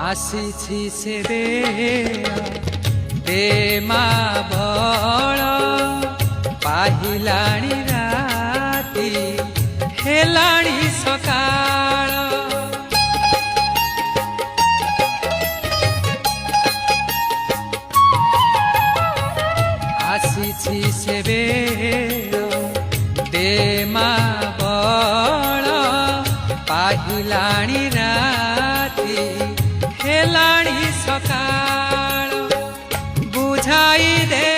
आसी से दे मा बल पाहिलाणी राती हेलाणी सकाळ आसी से दे मा बल पाहिलाणी राती हेलाणी सकाळ बुझाई दे